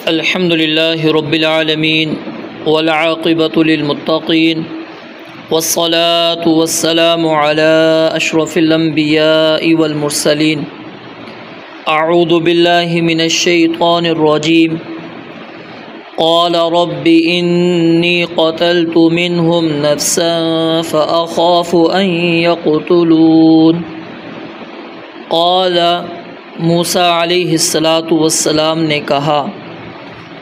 الحمد للہ رب العالمین والعاقبۃ للمتقین والصلاة والسلام علی اشرف الانبیاء والمرسلین اعوذ باللہ من الشیطان الرجیم قال رب انی قتلت منهم نفسا فأخاف ان یقتلون۔ قال موسیٰ علیہ السلام نے کہا،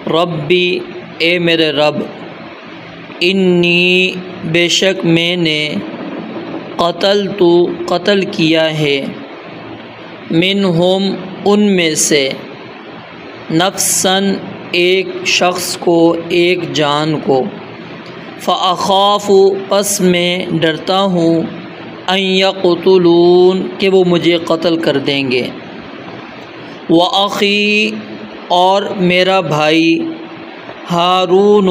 ربی اے میرے رب، انی بے شک میں نے قتل کیا ہے، منہم ان میں سے، نفساً ایک شخص کو، ایک جان کو، فأخاف پس میں ڈرتا ہوں، ان یقتلون کہ وہ مجھے قتل کر دیں گے، وأخی اور میرا بھائی ہارون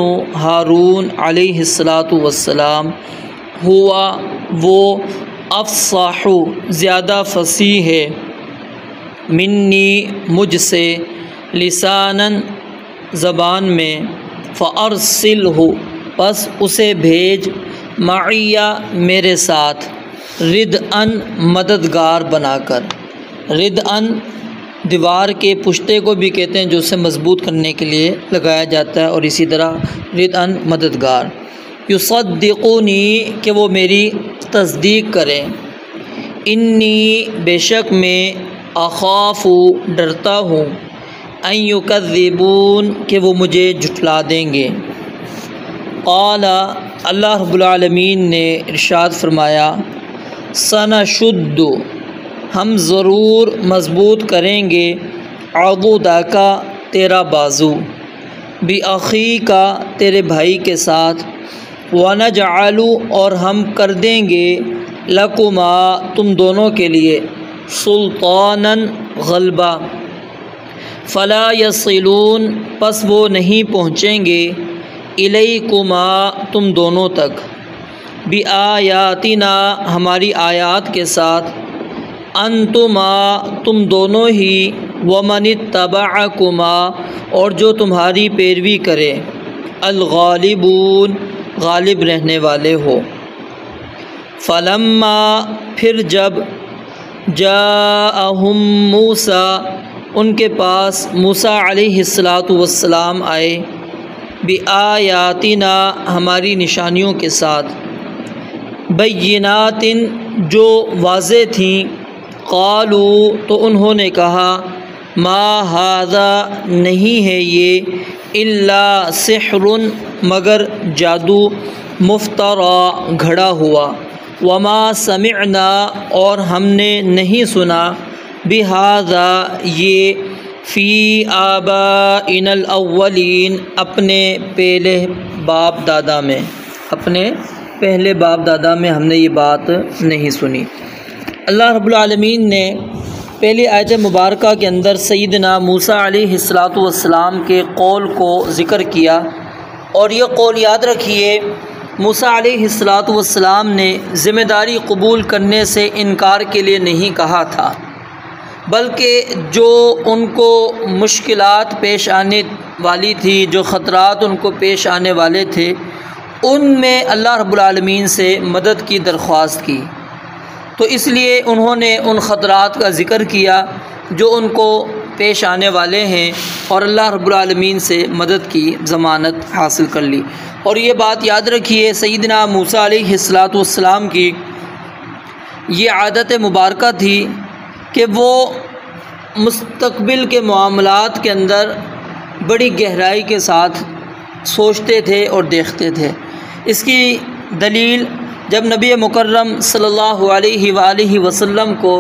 علیہ السلام، ہوا وہ افصح زیادہ فصیح ہے، منی مجھ سے، لساناً زبان میں، فارسلہ پس اسے بھیج، معیہ میرے ساتھ، ردءً مددگار بنا کر۔ ردءً دیوار کے پشتے کو بھی کہتے ہیں جو اسے مضبوط کرنے کے لیے لگایا جاتا ہے، اور اسی طرح ردءً مددگار۔ یصدقونی کہ وہ میری تصدیق کریں، انی بے شک میں، اخاف ڈرتا ہوں، ان یکذبون کہ وہ مجھے جھٹلا دیں گے۔ قال اللہ رب العالمین نے ارشاد فرمایا، سنشد ہم ضرور مضبوط کریں گے، عضدک تیرا بازو، باخیک تیرے بھائی کے ساتھ، ونجعل اور ہم کر دیں گے، لکما تم دونوں کے لیے، سلطانا غلبہ، فلا یصلون پس وہ نہیں پہنچیں گے، الیکما تم دونوں تک، بآیاتنا ہماری آیات کے ساتھ، انتما تم دونوں ہی، ومن اتبعکما اور جو تمہاری پیروی کرے، الغالبون غالب رہنے والے ہو۔ فلما پھر جب، جاءہم موسیٰ ان کے پاس موسیٰ علیہ السلام آئے، بآیاتنا ہماری نشانیوں کے ساتھ، بینات جو واضح تھیں، قالوا تو انہوں نے کہا، ما ھذا نہیں ہے یہ، الا سحر مگر جادو، مفتری گھڑا ہوا، وما سمعنا اور ہم نے نہیں سنا، بھذا یہ، فی آبائنا الاولین اپنے پہلے باپ دادا میں، اپنے پہلے باپ دادا میں ہم نے یہ بات نہیں سنی۔ اللہ رب العالمین نے پہلی آیت مبارکہ کے اندر سیدنا موسیٰ علیہ السلام کے قول کو ذکر کیا، اور یہ قول یاد رکھیے، موسیٰ علیہ السلام نے ذمہ داری قبول کرنے سے انکار کے لیے نہیں کہا تھا، بلکہ جو ان کو مشکلات پیش آنے والی تھی، جو خطرات ان کو پیش آنے والے تھے، ان میں اللہ رب العالمین سے مدد کی درخواست کی، تو اس لیے انہوں نے ان خطرات کا ذکر کیا جو ان کو پیش آنے والے ہیں، اور اللہ رب العالمین سے مدد کی ضمانت حاصل کر لی۔ اور یہ بات یاد رکھیے، سیدنا موسیٰ علیہ السلام کی یہ عادت مبارکہ تھی کہ وہ مستقبل کے معاملات کے اندر بڑی گہرائی کے ساتھ سوچتے تھے اور دیکھتے تھے۔ اس کی دلیل جب نبی مکرم صلی اللہ علیہ وآلہ وسلم کو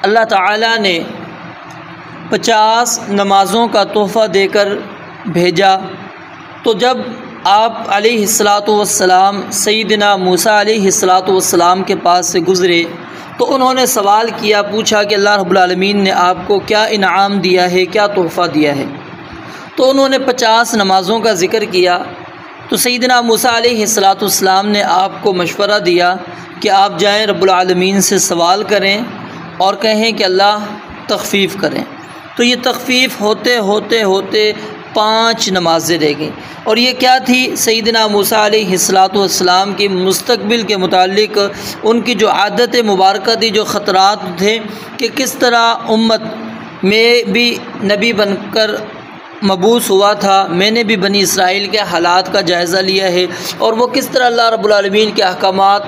اللہ تعالیٰ نے 50 نمازوں کا تحفہ دے کر بھیجا، تو جب آپ علیہ السلام سیدنا موسیٰ علیہ السلام کے پاس سے گزرے، تو انہوں نے سوال کیا، پوچھا کہ اللہ رب العالمین نے آپ کو کیا انعام دیا ہے، کیا تحفہ دیا ہے؟ تو انہوں نے 50 نمازوں کا ذکر کیا۔ تو سیدنا موسیٰ علیہ السلام نے آپ کو مشورہ دیا کہ آپ جائیں رب العالمین سے سوال کریں اور کہیں کہ اللہ تخفیف کریں۔ تو یہ تخفیف ہوتے ہوتے ہوتے 5 نمازیں رہ گئیں، اور یہ کیا تھی؟ سیدنا موسیٰ علیہ السلام کی مستقبل کے متعلق ان کی جو عادت مبارکہ تھی، جو خطرات تھے کہ کس طرح امت میں بھی نبی بن کر مبعوث ہوا تھا، میں نے بھی بنی اسرائیل کے حالات کا جائزہ لیا ہے، اور وہ کس طرح اللہ رب العالمین کے احکامات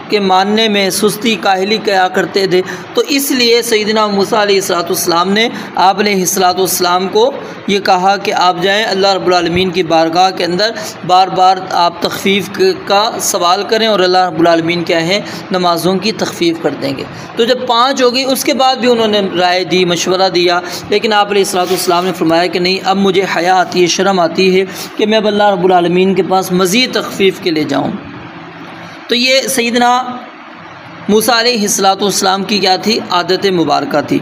کے ماننے میں سستی کاہلی کیا کرتے تھے۔ تو اس لیے سیدنا موسیٰ علیہ السلام نے آپ علیہ السلام کو یہ کہا کہ آپ جائیں اللہ رب العالمین کی بارگاہ کے اندر بار بار آپ تخفیف کا سوال کریں، اور اللہ رب العالمین کیا ہے؟ نمازوں کی تخفیف کر دیں گے۔ تو جب 5 ہو گئی، اس کے بعد بھی انہوں نے رائے دی، مشورہ دیا، لیکن آپ علیہ السلام نے فرمایا کہ نہیں، اب مجھے حیا آتی ہے، شرم آتی ہے کہ میں اب اللہ رب العالمین کے پاس مزید تخفیف کے لیے جاؤں۔ تو یہ سیدنا موسیٰ علیہ السلام کی کیا تھی؟ عادت مبارکہ تھی۔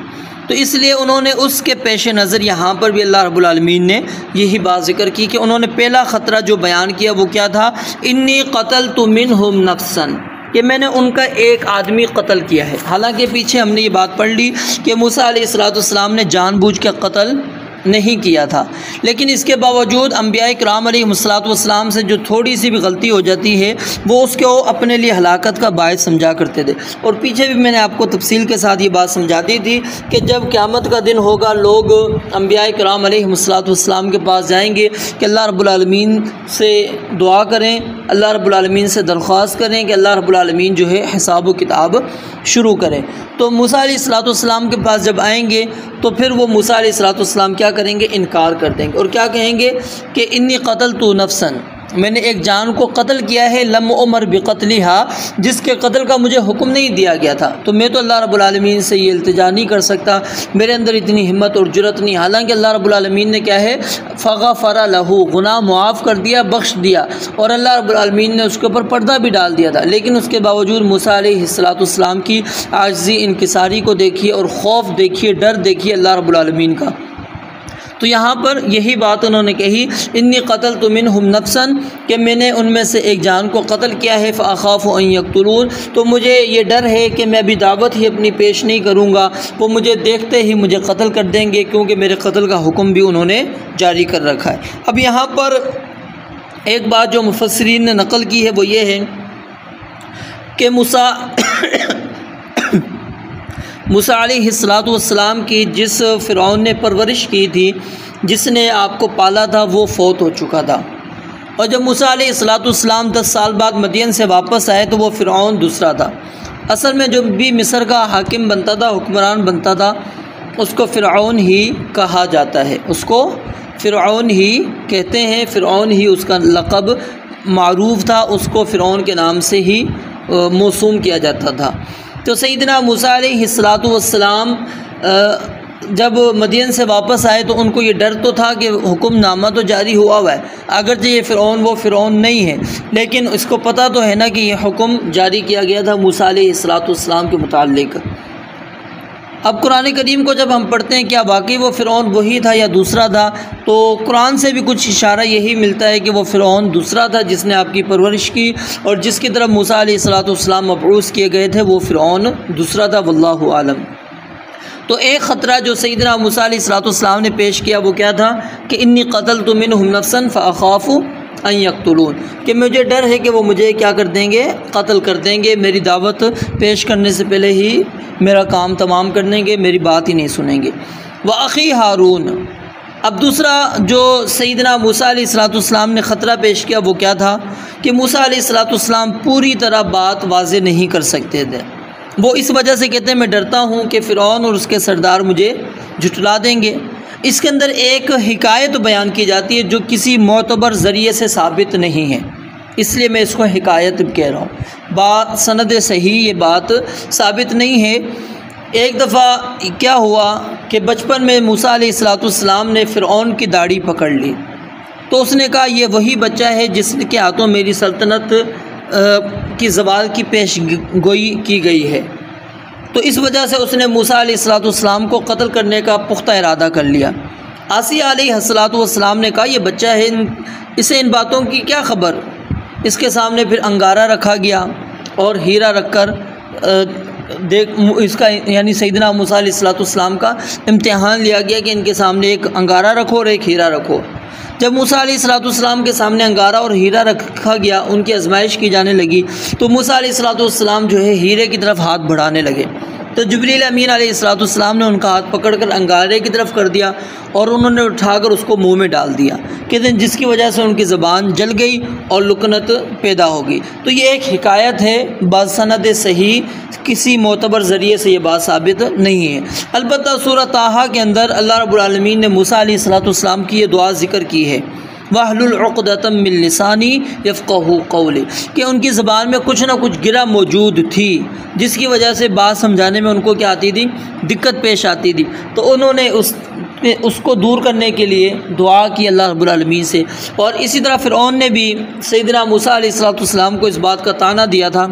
تو اس لیے انہوں نے اس کے پیش نظر یہاں پر بھی اللہ رب العالمین نے یہی بات ذکر کی کہ انہوں نے پہلا خطرہ جو بیان کیا وہ کیا تھا؟ انی قتلت منہم نفسا، کہ میں نے ان کا ایک آدمی قتل کیا ہے۔ حالانکہ پیچھے ہم نے یہ بات پڑھ لی کہ موسیٰ علیہ السلام نے جان بوجھ کے قتل نہیں کیا تھا، لیکن اس کے باوجود انبیاء کرام علیہ السلام سے جو تھوڑی سی بھی غلطی ہو جاتی ہے وہ اس کو اپنے لیے ہلاکت کا باعث سمجھا کرتے تھے۔ اور پیچھے بھی میں نے آپ کو تفصیل کے ساتھ یہ بات سمجھا دی تھی کہ جب قیامت کا دن ہوگا، لوگ انبیاء کرام علیہ السلام کے پاس جائیں گے کہ اللہ رب العالمین سے دعا کریں، اللہ رب العالمین سے درخواست کریں کہ اللہ رب العالمین جو ہے حساب و کتاب شروع کریں۔ تو موسیٰ علیہ السلام کے پاس جب آئیں گے تو پھر وہ موسیٰ علیہ السلام کیا کریں گے؟ انکار کر دیں گے، اور کیا کہیں گے کہ انی قتلت نفسا، میں نے ایک جان کو قتل کیا ہے، لم عمر بقتلھا، جس کے قتل کا مجھے حکم نہیں دیا گیا تھا، تو میں تو اللہ رب العالمین سے یہ التجا نہیں کر سکتا، میرے اندر اتنی ہمت اور جرأت نہیں۔ حالانکہ اللہ رب العالمین نے کیا ہے؟ فغفر لہ، گناہ معاف کر دیا، بخش دیا، اور اللہ رب العالمین نے اس کے اوپر پردہ بھی ڈال دیا تھا، لیکن اس کے باوجود موسیٰ علیہ السلام کی عاجزی، انکساری کو دیکھیے، اور خوف دیکھیے، ڈر دیکھیے اللہ رب العالمین کا۔ تو یہاں پر یہی بات انہوں نے کہی، انی قتلت منہم نفسا، کہ میں نے ان میں سے ایک جان کو قتل کیا ہے، فاخاف ان یقتلون، تو مجھے یہ ڈر ہے کہ میں ابھی دعوت ہی اپنی پیش نہیں کروں گا، وہ مجھے دیکھتے ہی مجھے قتل کر دیں گے، کیونکہ میرے قتل کا حکم بھی انہوں نے جاری کر رکھا ہے۔ اب یہاں پر ایک بات جو مفسرین نے نقل کی ہے وہ یہ ہے کہ موسیٰ علیہ السلام کی جس فرعون نے پرورش کی تھی، جس نے آپ کو پالا تھا، وہ فوت ہو چکا تھا، اور جب موسیٰ علیہ السلام 10 سال بعد مدین سے واپس آئے تو وہ فرعون دوسرا تھا۔ اصل میں جو بھی مصر کا حاکم بنتا تھا، حکمران بنتا تھا، اس کو فرعون ہی کہا جاتا ہے، اس کو فرعون ہی کہتے ہیں، فرعون ہی اس کا لقب معروف تھا، اس کو فرعون کے نام سے ہی موسوم کیا جاتا تھا۔ تو سیدنا موسیٰ علیہ السلام جب مدین سے واپس آئے تو ان کو یہ ڈر تو تھا کہ حکم نامہ تو جاری ہوا ہے، اگرچہ یہ فرعون وہ فرعون نہیں ہے، لیکن اس کو پتہ تو ہے نا کہ یہ حکم جاری کیا گیا تھا موسیٰ علیہ السلام کے متعلق۔ اب قرآن کریم کو جب ہم پڑھتے ہیں کیا واقعی وہ فرعون وہی تھا یا دوسرا تھا، تو قرآن سے بھی کچھ اشارہ یہی ملتا ہے کہ وہ فرعون دوسرا تھا جس نے آپ کی پرورش کی، اور جس کی طرف موسیٰ علیہ السلام مبعوث کیے گئے تھے وہ فرعون دوسرا تھا، واللہ عالم۔ تو ایک خطرہ جو سیدنا موسیٰ علیہ السلام نے پیش کیا وہ کیا تھا کہ انی قتلت منہم نفسا فاخاف ان یقتلون، کہ مجھے ڈر ہے کہ وہ مجھے کیا کر دیں گے؟ قتل کر دیں گے، میری دعوت پیش کرنے سے پہلے ہی میرا کام تمام کر دیں گے، میری بات ہی نہیں سنیں گے۔ وَأَخِي ہارون، اب دوسرا جو سیدنا موسیٰ علیہ السلام نے خطرہ پیش کیا وہ کیا تھا کہ موسیٰ علیہ السلام پوری طرح بات واضح نہیں کر سکتے تھے، وہ اس وجہ سے کہتے ہیں میں ڈرتا ہوں کہ فرعون اور اس کے سردار مجھے جھٹلا دیں گے۔ اس کے اندر ایک حکایت بیان کی جاتی ہے جو کسی معتبر ذریعے سے ثابت نہیں ہے، اس لیے میں اس کو حکایت کہہ رہا ہوں، بات سند صحیح یہ بات ثابت نہیں ہے۔ ایک دفعہ کیا ہوا کہ بچپن میں موسیٰ علیہ السلام نے فرعون کی داڑھی پکڑ لی، تو اس نے کہا یہ وہی بچہ ہے جس کے ہاتھوں میری سلطنت کی زوال کی پیش گوئی کی گئی ہے، تو اس وجہ سے اس نے موسیٰ علیہ السلام کو قتل کرنے کا پختہ ارادہ کر لیا۔ آسیہ علیہ السلام نے کہا یہ بچہ ہے، اسے ان باتوں کی کیا خبر؟ اس کے سامنے پھر انگارہ رکھا گیا اور ہیرا رکھ کر اس کا یعنی سیدنا موسیٰ علیہ السلام کا امتحان لیا گیا کہ ان کے سامنے ایک انگارہ رکھو اور ایک ہیرا رکھو۔ جب موسیٰ علیہ السلام کے سامنے انگارہ اور ہیرا رکھا گیا، ان کی آزمائش کی جانے لگی، تو موسیٰ علیہ السلام جو ہے ہیرے کی طرف ہاتھ بڑھانے لگے، تو جبریل امین علیہ السلام نے ان کا ہاتھ پکڑ کر انگارے کی طرف کر دیا اور انہوں نے اٹھا کر اس کو منہ میں ڈال دیا، کہ جس کی وجہ سے ان کی زبان جل گئی اور لکنت پیدا ہو گئی۔ تو یہ ایک حکایت ہے، بسند صحیح کسی معتبر ذریعے سے یہ بات ثابت نہیں ہے۔ البتہ سورہ طٰہٰ کے اندر اللہ رب العالمین نے موسیٰ علیہ السلام کی یہ دعا ذکر کی ہے، وَاحْلُلْ عُقْدَةً مِّن لِّسَانِي يَفْقَهُوا قَوْلِي، کہ ان کی زبان میں کچھ نہ کچھ گرہ موجود تھی، جس کی وجہ سے بات سمجھانے میں ان کو کیا آتی تھی، دقت پیش آتی تھی۔ تو انہوں نے اس کو دور کرنے کے لیے دعا کی اللہ رب العالمین سے۔ اور اسی طرح فرعون نے بھی سیدنا موسیٰ علیہ السلام کو اس بات کا طعنہ دیا تھا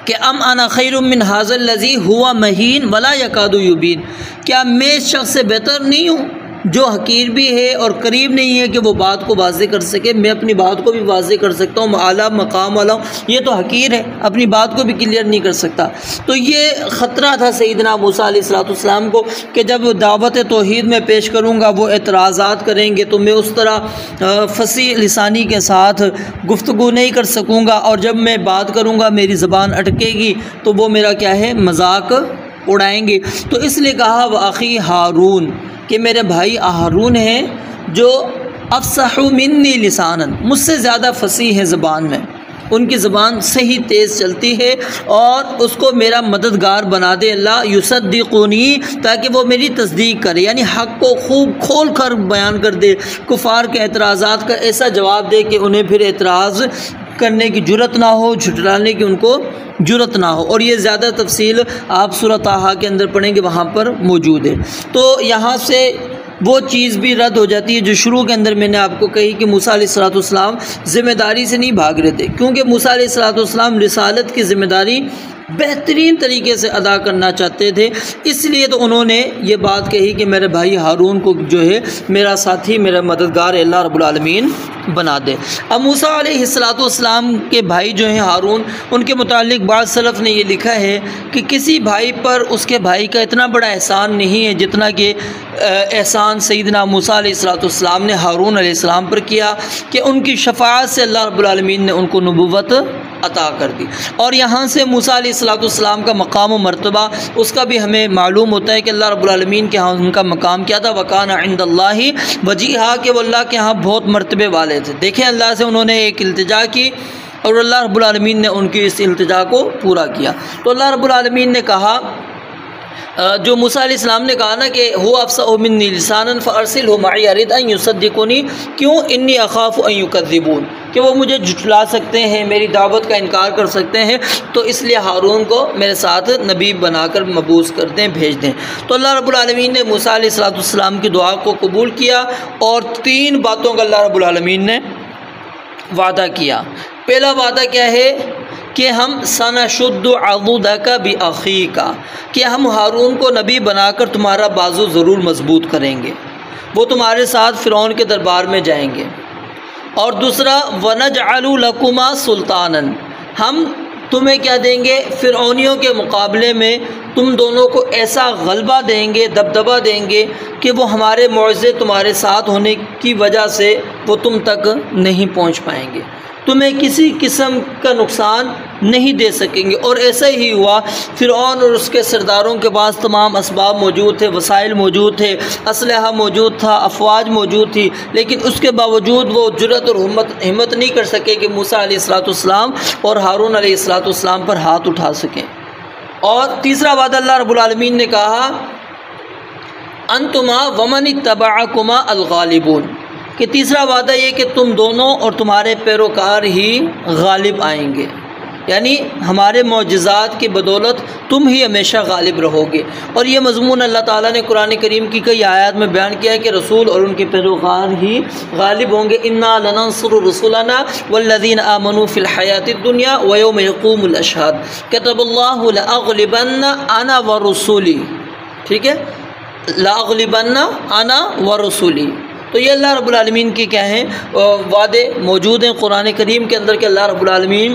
کہ انا خیر من ھذا الذی ھوا مہین ولا یکاد یبین، کیا میں اس شخص سے بہتر نہیں ہوں جو حقیر بھی ہے اور قریب نہیں ہے کہ وہ بات کو واضح کر سکے، میں اپنی بات کو بھی واضح کر سکتا ہوں، اعلیٰ مقام والا ہوں، یہ تو حقیر ہے، اپنی بات کو بھی کلیئر نہیں کر سکتا۔ تو یہ خطرہ تھا سیدنا موسیٰ علیہ السلام کو کہ جب دعوت توحید میں پیش کروں گا وہ اعتراضات کریں گے تو میں اس طرح فصیح لسانی کے ساتھ گفتگو نہیں کر سکوں گا، اور جب میں بات کروں گا میری زبان اٹکے گی تو وہ میرا کیا ہے، مذاق اڑائیں گے۔ تو اس لیے کہا وَأَخِي ہارون، کہ میرے بھائی ہارون ہیں جو افصح منی لساناً، مجھ سے زیادہ فصیح ہے زبان میں، ان کی زبان صحیح تیز چلتی ہے، اور اس کو میرا مددگار بنا دے اللہ، یصدقونی، تاکہ وہ میری تصدیق کرے، یعنی حق کو خوب کھول کر بیان کر دے، کفار کے اعتراضات کا ایسا جواب دے کہ انہیں پھر اعتراض کرنے کی جرت نہ ہو، جھٹلانے کی ان کو جرت نہ ہو۔ اور یہ زیادہ تفصیل آپ سورہ طٰہٰ کے اندر پڑھیں گے، وہاں پر موجود ہے۔ تو یہاں سے وہ چیز بھی رد ہو جاتی ہے جو شروع کے اندر میں نے آپ کو کہی کہ موسیٰ علیہ السلام ذمہ داری سے نہیں بھاگ رہے تھے، کیونکہ موسیٰ علیہ السلام رسالت کی ذمہ داری بہترین طریقے سے ادا کرنا چاہتے تھے، اس لیے تو انہوں نے یہ بات کہی کہ میرے بھائی ہارون کو جو ہے میرا ساتھی، میرا مددگار اللہ رب العالمین بنا دے۔ اب موسیٰ علیہ السلام کے بھائی جو ہیں ہارون، ان کے متعلق بعض سلف نے یہ لکھا ہے کہ کسی بھائی پر اس کے بھائی کا اتنا بڑا احسان نہیں ہے جتنا کہ احسان سیدنا موسیٰ علیہ السلام نے ہارون علیہ السلام پر کیا، کہ ان کی شفاعت سے اللہ رب العالمین نے ان کو نبوت عطا کر دی۔ اور یہاں سے موسیٰ علیہ السلام کا مقام و مرتبہ اس کا بھی ہمیں معلوم ہوتا ہے کہ اللہ رب العالمین کے ہاں ان کا مقام کیا تھا، وَكَانَ عِندَ اللَّهِ وَجِيهًا، کہ وہ اللہ کے ہاں بہت مرتبے والے تھے۔ دیکھیں اللہ سے انہوں نے ایک التجا کی اور اللہ رب العالمین نے ان کی اس التجا کو پورا کیا۔ تو اللہ رب العالمین نے کہا، جو موسیٰ علیہ السلام نے کہا نا کہ هو افصح منی لسانا فارسلہ معی یرید ان یصدقونی، کیوں، انی اخاف ان یکذبون، کہ وہ مجھے جھٹلا سکتے ہیں، میری دعوت کا انکار کر سکتے ہیں، تو اس لیے ہارون کو میرے ساتھ نبی بنا کر مبعوث کر دیں، بھیج دیں۔ تو اللہ رب العالمین نے موسیٰ علیہ السلام کی دعا کو قبول کیا، اور 3 باتوں کا اللہ رب العالمین نے وعدہ کیا۔ پہلا وعدہ کیا ہے کہ ہم سنشد عضدک باخیک، کہ ہم ہارون کو نبی بنا کر تمہارا بازو ضرور مضبوط کریں گے، وہ تمہارے ساتھ فرعون کے دربار میں جائیں گے۔ اور دوسرا وَنَجْعَلُ لَكُمَا سُلْطَانًا، ہم تمہیں کیا دیں گے، فرعونیوں کے مقابلے میں تم دونوں کو ایسا غلبہ دیں گے، دبدبہ دیں گے کہ وہ ہمارے معجزے تمہارے ساتھ ہونے کی وجہ سے وہ تم تک نہیں پہنچ پائیں گے، تمہیں کسی قسم کا نقصان نہیں دے سکیں گے۔ اور ایسا ہی ہوا، فرعون اور اس کے سرداروں کے پاس تمام اسباب موجود تھے، وسائل موجود تھے، اسلحہ موجود تھا، افواج موجود تھی، لیکن اس کے باوجود وہ جرأت اور ہمت نہیں کر سکے کہ موسیٰ علیہ السلام اور ہارون علیہ السلام پر ہاتھ اٹھا سکیں۔ اور تیسرا وعدہ اللہ رب العالمین نے کہا، انتما ومن اتبعکما الغالبون، کہ تیسرا وعدہ یہ کہ تم دونوں اور تمہارے پیروکار ہی غالب آئیں گے، یعنی ہمارے معجزات کی بدولت تم ہی ہمیشہ غالب رہو گے۔ اور یہ مضمون اللہ تعالیٰ نے قرآن کریم کی کئی آیات میں بیان کیا ہے کہ رسول اور ان کے پیروکار ہی غالب ہوں گے۔ انا لننصر رسولنا والذین آمنوا فی الحیاۃ الدنیا ویوم یقوم الاشہاد کتب اللہ لاغلبن انا ورسولی، ٹھیک ہے، لاغلبن انا ورسولی۔ تو یہ اللہ رب العالمین کے کیا ہیں وعدے موجود ہیں قرآن کریم کے اندر کہ اللہ رب العالمین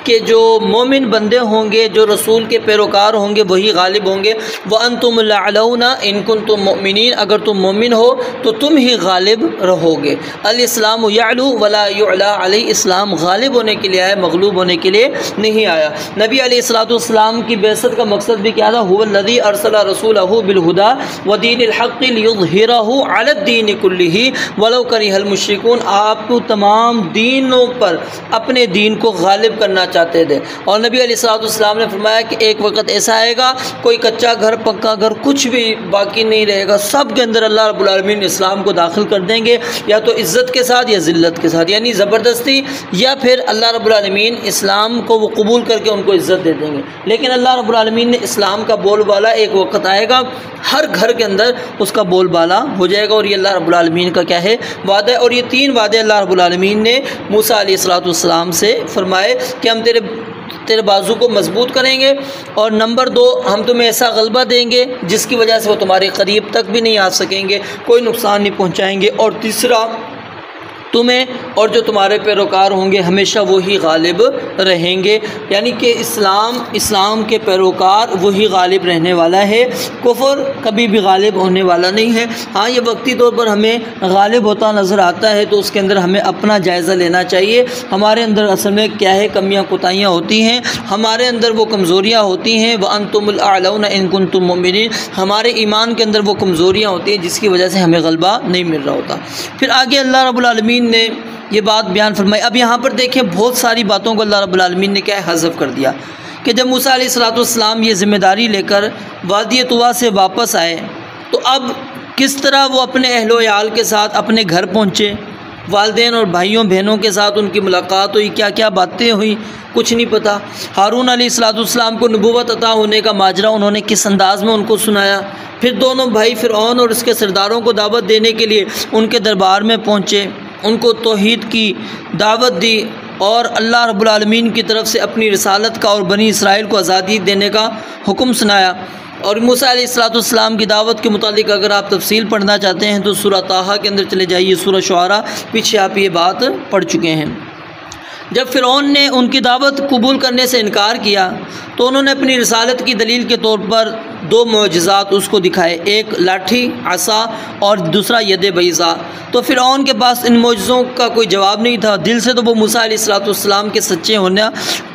کہ جو مومن بندے ہوں گے، جو رسول کے پیروکار ہوں گے وہی غالب ہوں گے۔ وَأَنْتُمُ الْأَعْلَوْنَ إِن كُنتُم مُؤْمِنِينَ، اگر تم مومن ہو تو تم ہی غالب رہو گے۔ الاسلام یعلو ولا یعلی علیہ، اسلام غالب ہونے کے لیے آیا، مغلوب ہونے کے لیے نہیں آیا۔ نبی علیہ الصلوۃ والسلام کی بعثت کا مقصد بھی کیا تھا؟ هو الذی ارسل رسولہ بالہدی ودین الحق لیظہرہ علی الدین کلہ ولو کرہ المشرکون، آپ کو تمام دینوں پر اپنے دین کو غالب کرنا چاہتے تھے۔ اور نبی علیہ الصلوۃ والسلام نے فرمایا کہ ایک وقت ایسا آئے گا کوئی کچا گھر پکا گھر کچھ بھی باقی نہیں رہے گا، سب کے اندر اللہ رب العالمین اسلام کو داخل کر دیں گے، یا تو عزت کے ساتھ یا ذلت کے ساتھ، یعنی زبردستی، یا پھر اللہ رب العالمین اسلام کو وہ قبول کر کے ان کو عزت دے دیں گے۔ لیکن اللہ رب العالمین نے اسلام کا بول بالا، ایک وقت آئے گا ہر گھر کے اندر اس کا بول بالا ہو جائے گا، اور یہ اللہ رب العالمین کا کیا ہے؟ وعدہ ہے۔ اور یہ 3 وعدے اللہ رب العالمین نے موسیٰ علیہ الصلوۃ والسلام سے فرمائے کہ ہم تیرے بازو کو مضبوط کریں گے، اور نمبر 2 ہم تمہیں ایسا غلبہ دیں گے جس کی وجہ سے وہ تمہارے قریب تک بھی نہیں آ سکیں گے، کوئی نقصان نہیں پہنچائیں گے، اور تیسرا تمہیں اور جو تمہارے پیروکار ہوں گے ہمیشہ وہی غالب رہیں گے، یعنی کہ اسلام کے پیروکار وہی غالب رہنے والا ہے، کفر کبھی بھی غالب ہونے والا نہیں ہے۔ ہاں یہ وقتی طور پر ہمیں غالب ہوتا نظر آتا ہے تو اس کے اندر ہمیں اپنا جائزہ لینا چاہیے، ہمارے اندر اصل میں کیا ہے؟ کمیاں کوتاہیاں ہوتی ہیں، ہمارے اندر وہ کمزوریاں ہوتی ہیں۔ وَأَنْتُمُ الْأَعْلَوْنَ إِن كُنتُم مُؤْمِنِينَ، ہمارے ایمان کے اندر وہ کمزوریاں ہوتی ہیں جس کی وجہ سے ہمیں غلبہ نہیں مل رہا ہوتا۔ پھر آگے اللہ رب العالمین نے یہ بات بیان فرمائی۔ اب یہاں پر دیکھیں بہت ساری باتوں کو اللہ رب العالمین نے کیا ہے؟ حذف کر دیا، کہ جب موسیٰ علیہ الصلوۃ والسلام یہ ذمہ داری لے کر وادی طویٰ سے واپس آئے تو اب کس طرح وہ اپنے اہل و عیال کے ساتھ اپنے گھر پہنچے، والدین اور بھائیوں بہنوں کے ساتھ ان کی ملاقات ہوئی، کیا کیا باتیں ہوئیں کچھ نہیں پتہ۔ ہارون علیہ الصلوۃ والسلام کو نبوت عطا ہونے کا ماجرا انہوں نے کس انداز میں ان کو سنایا۔ پھر دونوں بھائی فرعون اور اس کے سرداروں کو دعوت دینے کے لیے ان کے دربار میں پہنچے، ان کو توحید کی دعوت دی اور اللہ رب العالمین کی طرف سے اپنی رسالت کا اور بنی اسرائیل کو آزادی دینے کا حکم سنایا۔ اور موسیٰ علیہ الصلوۃ والسلام کی دعوت کے متعلق اگر آپ تفصیل پڑھنا چاہتے ہیں تو سورہ طٰہٰ کے اندر چلے جائیے، سورہ شعراء، پیچھے آپ یہ بات پڑھ چکے ہیں۔ جب فرعون نے ان کی دعوت قبول کرنے سے انکار کیا تو انہوں نے اپنی رسالت کی دلیل کے طور پر 2 معجزات اس کو دکھائے، ایک لاٹھی عصا اور دوسرا ید بیضاء۔ تو فرعون کے پاس ان معجزوں کا کوئی جواب نہیں تھا، دل سے تو وہ موسیٰ علیہ الصلوۃ والسلام کے سچے ہونے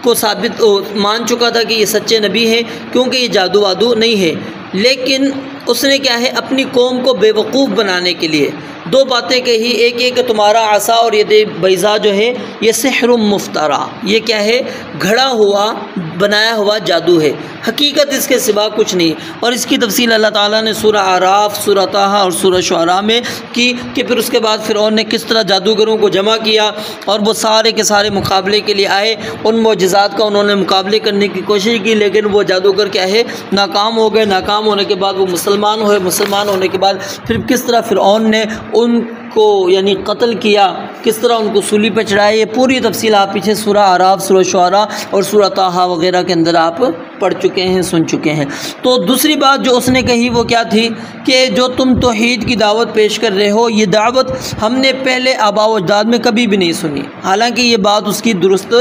کو ثابت مان چکا تھا کہ یہ سچے نبی ہیں، کیونکہ یہ جادو وادو نہیں ہے، لیکن اس نے کیا ہے؟ اپنی قوم کو بے وقوف بنانے کے لیے 2 باتیں کہی، ایک یہ کہ تمہارا عصا اور ید بیضاء جو ہے یہ سحر مفترا، یہ کیا ہے؟ گھڑا ہوا بنایا ہوا جادو ہے، حقیقت اس کے سوا کچھ نہیں۔ اور اس کی تفصیل اللہ تعالیٰ نے سورہ اعراف، سورہ طٰہٰ اور سورہ شعراء میں کی کہ پھر اس کے بعد فرعون نے کس طرح جادوگروں کو جمع کیا اور وہ سارے کے سارے مقابلے کے لیے آئے، ان معجزات کا انہوں نے مقابلے کرنے کی کوشش کی، لیکن وہ جادوگر کیا ہے؟ ناکام ہو گئے۔ ناکام ہونے کے بعد وہ مسلمان ہوئے، مسلمان ہونے کے بعد پھر کس طرح فرعون نے ان کو یعنی قتل کیا، کس طرح ان کو سولی پہ چڑھایا، یہ پوری تفصیل آپ پیچھے سورہ اعراف، سورہ شعراء اور سورہ طٰہٰ وغیرہ کے اندر آپ پڑھ چکے ہیں، سن چکے ہیں۔ تو دوسری بات جو اس نے کہی وہ کیا تھی؟ کہ جو تم توحید کی دعوت پیش کر رہے ہو یہ دعوت ہم نے پہلے آباء و اجداد میں کبھی بھی نہیں سنی، حالانکہ یہ بات اس کی درست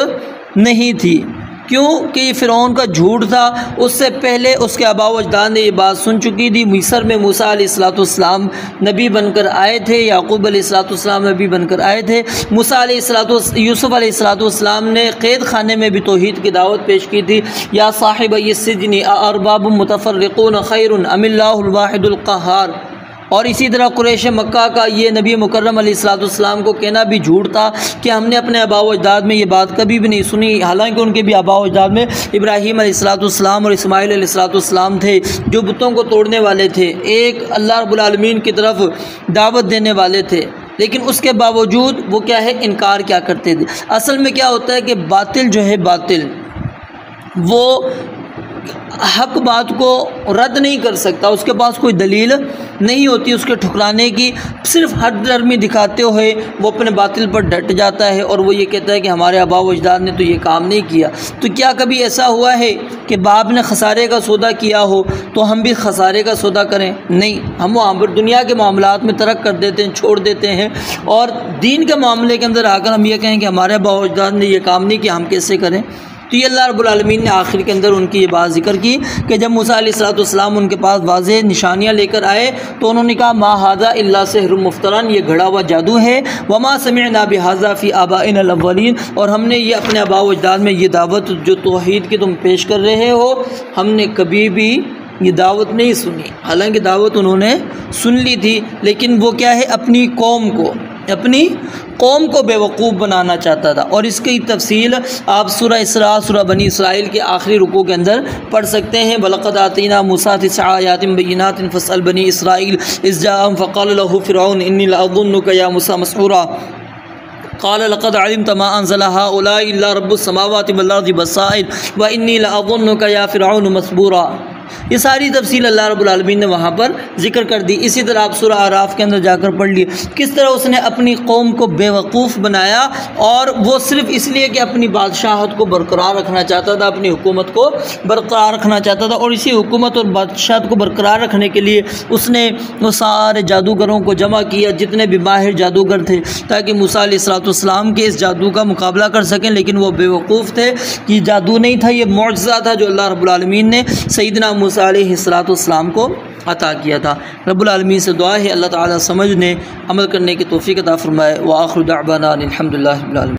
نہیں تھی۔ کیوں کہ یہ فرعون کا جھوٹ تھا، اس سے پہلے اس کے آباء و اجداد نے یہ بات سن چکی تھی۔ مصر میں موسیٰ علیہ الصلوۃ والسلام نبی بن کر آئے تھے، یعقوب علیہ الصلوۃ والسلام نبی بن کر آئے تھے، یوسف علیہ الصلوۃ والسلام نے قید خانے میں بھی توحید کی دعوت پیش کی تھی۔ یا صاحبی السجن اارباب متفرقون خیر ام اللہ الواحد القہار۔ اور اسی طرح قریش مکہ کا یہ نبی مکرم علیہ الصلوۃ والسلام کو کہنا بھی جھوٹ تھا کہ ہم نے اپنے آباء و اجداد میں یہ بات کبھی بھی نہیں سنی، حالانکہ ان کے بھی آباء و اجداد میں ابراہیم علیہ الصلوۃ والسلام اور اسماعیل علیہ الصلوۃ والسلام تھے جو بتوں کو توڑنے والے تھے، ایک اللہ رب العالمین کی طرف دعوت دینے والے تھے، لیکن اس کے باوجود وہ کیا ہے؟ انکار کیا کرتے تھے۔ اصل میں کیا ہوتا ہے کہ باطل جو ہے باطل وہ حق بات کو رد نہیں کر سکتا، اس کے پاس کوئی دلیل نہیں ہوتی اس کے ٹھکرانے کی، صرف حد درمی دکھاتے ہوئے وہ اپنے باطل پر ڈٹ جاتا ہے اور وہ یہ کہتا ہے کہ ہمارے آباء و اجداد نے تو یہ کام نہیں کیا۔ تو کیا کبھی ایسا ہوا ہے کہ باپ نے خسارے کا سودا کیا ہو تو ہم بھی خسارے کا سودا کریں؟ نہیں، ہم وہاں پر دنیا کے معاملات میں ترک کر دیتے ہیں، چھوڑ دیتے ہیں، اور دین کے معاملے کے اندر آ کر ہم یہ کہیں کہ ہمارے آباء و اجداد نے یہ کام نہیں کیا، ہم کیسے کریں؟ تو یہ اللہ رب العالمین نے آخر کے اندر ان کی یہ بات ذکر کی کہ جب موسیٰ علیہ السلام ان کے پاس واضح نشانیاں لے کر آئے تو انہوں نے کہا ما ھذا الا سحر مفترن، یہ گھڑا ہوا جادو ہے، وما سمعنا بھذا فی آبائنا الاولین، اور ہم نے یہ اپنے آباء و اجداد میں یہ دعوت جو توحید کی تم پیش کر رہے ہو ہم نے کبھی بھی یہ دعوت نہیں سنی۔ حالانکہ دعوت انہوں نے سن لی تھی، لیکن وہ کیا ہے، اپنی قوم کو بے وقوف بنانا چاہتا تھا۔ اور اس کی تفصیل آپ سورہ اسراء، سورہ بنی اسرائیل کے آخری رکوع کے اندر پڑھ سکتے ہیں۔ وَلَقَدْ آتَيْنَا مُوسَىٰ 9 آیَاتٍ بَيِّنَاتٍ فَاسْأَلْ بَنِي إِسْرَائِیلَ إِذْ جَاءَهُمْ فَقَالَ لَهُ فِرْعَوْنُ إِنِّي لَأَظُنُّكَ يَا مُوسَىٰ مَسْحُورًا قَالَ لَقَدْ عَلِمْتَ مَا أَنزَلَ هَٰؤُلَاءِ إِلَّا رَبُّ السَّمَاوَاتِ وَالْأَرْضِ بَصَائِرَ وَإِنِّي لَأَظُنُّكَ يَا فِرْعَوْنُ مَثْبُورًا۔ یہ ساری تفصیل اللہ رب العالمین نے وہاں پر ذکر کر دی۔ اسی طرح آپ سورہ اعراف کے اندر جا کر پڑھ لیے کس طرح اس نے اپنی قوم کو بے وقوف بنایا، اور وہ صرف اس لیے کہ اپنی بادشاہت کو برقرار رکھنا چاہتا تھا، اپنی حکومت کو برقرار رکھنا چاہتا تھا، اور اسی حکومت اور بادشاہت کو برقرار رکھنے کے لیے اس نے وہ سارے جادوگروں کو جمع کیا، جتنے بھی ماہر جادوگر تھے، تاکہ موسیٰ علیہ السلام کے اس جادو کا مقابلہ کر سکیں، لیکن وہ بے وقوف تھے۔ یہ جادو نہیں تھا، یہ معجزہ تھا جو اللہ رب العالمین نے سیدنا موسیٰ علیہ السلام کو عطا کیا تھا۔ رب العالمین سے دعا ہے اللہ تعالیٰ سمجھنے عمل کرنے کی توفیق عطا فرمائے۔ وآخر دعوانا الحمدللہ رب العالمین۔